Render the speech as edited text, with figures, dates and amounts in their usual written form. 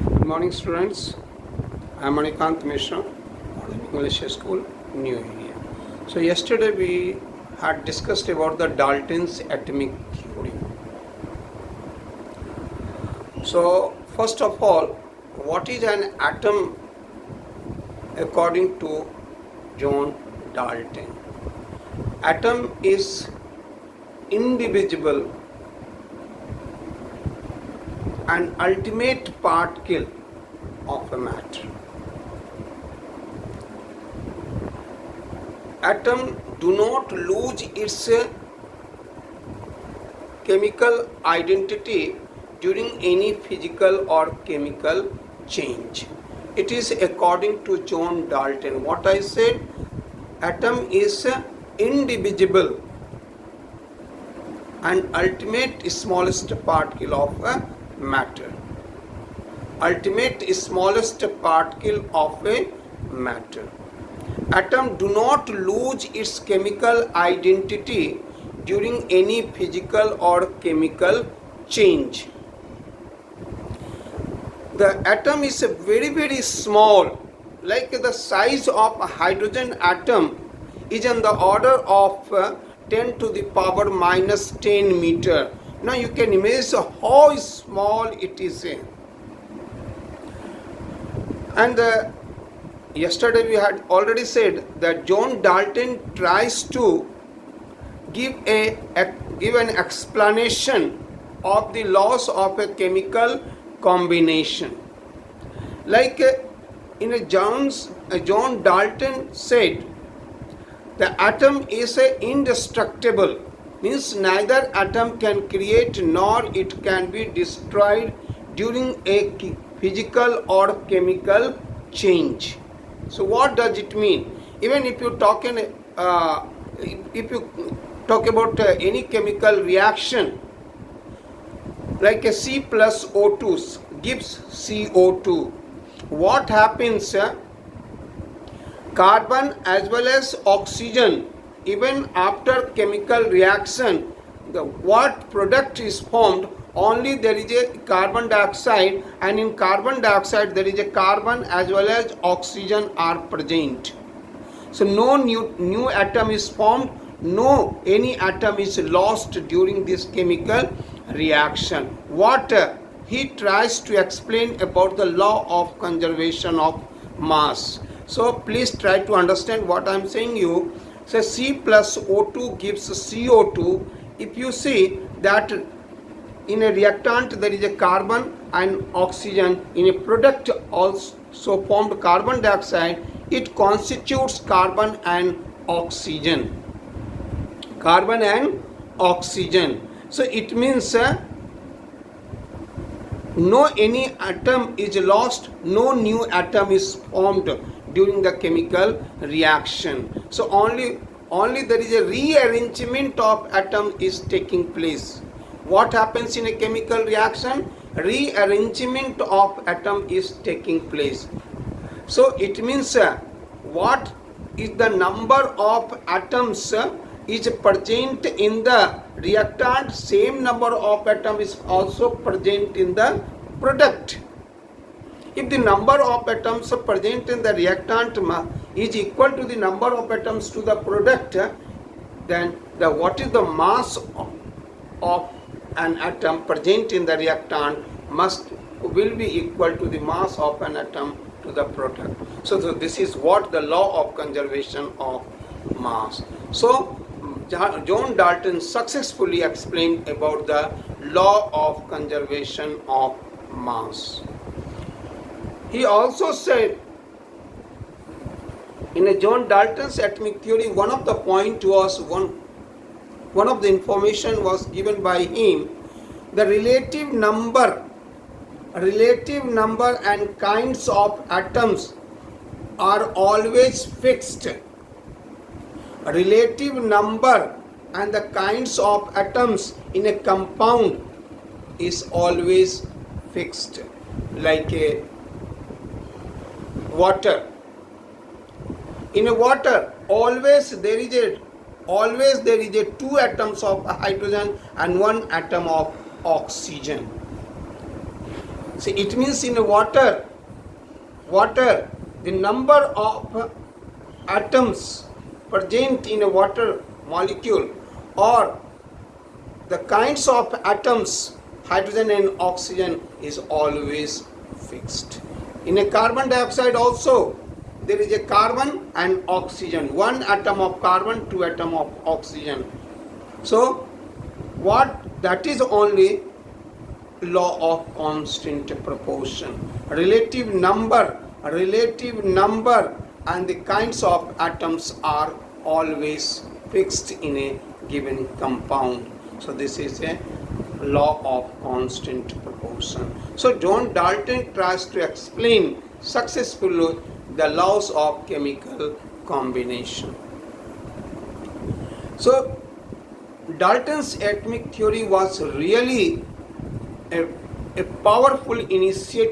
Good morning, students. I am Manikant Mishra, English School, New Area. So, yesterday we had discussed about the Dalton's atomic theory. So, first of all, what is an atom according to John Dalton? Atom is indivisible and ultimate particle of a matter. Atom do not lose its chemical identity during any physical or chemical change. It is according to John Dalton. What I said, atom is indivisible and ultimate smallest particle of a matter. Ultimate smallest particle of a matter. Atom do not lose its chemical identity during any physical or chemical change. The atom is very small, like the size of a hydrogen atom is in the order of 10 to the power minus 10 meter. Now you can imagine how small it is. And yesterday we had already said that John Dalton tries to give an explanation of the laws of a chemical combination. Like John Dalton said, the atom is indestructible, means neither atom can create nor it can be destroyed during a physical or chemical change. So what does it mean? Even if you talk about any chemical reaction, like a C plus O2 gives CO2. What happens? Carbon as well as oxygen, even after chemical reaction, what product is formed? Only there is a carbon dioxide, and in carbon dioxide there is a carbon as well as oxygen are present. So no new atom is formed, no any atom is lost during this chemical reaction. What he tries to explain about the law of conservation of mass. So please try to understand what I am saying you. So C plus O2 gives CO2. If you see that in a reactant there is a carbon and oxygen, in a product also formed carbon dioxide, it constitutes carbon and oxygen. Carbon and oxygen. So it means no any atom is lost, no new atom is formed during the chemical reaction. So only there is a rearrangement of atom is taking place. What happens in a chemical reaction? Rearrangement of atom is taking place. So it means what is the number of atoms is present in the reactant, same number of atoms is also present in the product. If the number of atoms present in the reactant is equal to the number of atoms to the product, then what is the mass of an atom present in the reactant will be equal to the mass of an atom to the product. So this is what the law of conservation of mass. So John Dalton successfully explained about the law of conservation of mass. He also said in a John Dalton's atomic theory, one of the point was one of the information was given by him, the relative number and kinds of atoms are always fixed. Relative number and the kinds of atoms in a compound is always fixed, like a water. In a water, always there is a 2 atoms of hydrogen and 1 atom of oxygen. See, it means in water, the number of atoms present in a water molecule or the kinds of atoms, hydrogen and oxygen, is always fixed. In a carbon dioxide also, there is a carbon and oxygen, one atom of carbon, two atom of oxygen. So what that is only law of constant proportion. Relative number and the kinds of atoms are always fixed in a given compound. So this is a law of constant proportion. So John Dalton tries to explain successfully the laws of chemical combination. So Dalton's atomic theory was really a powerful initiative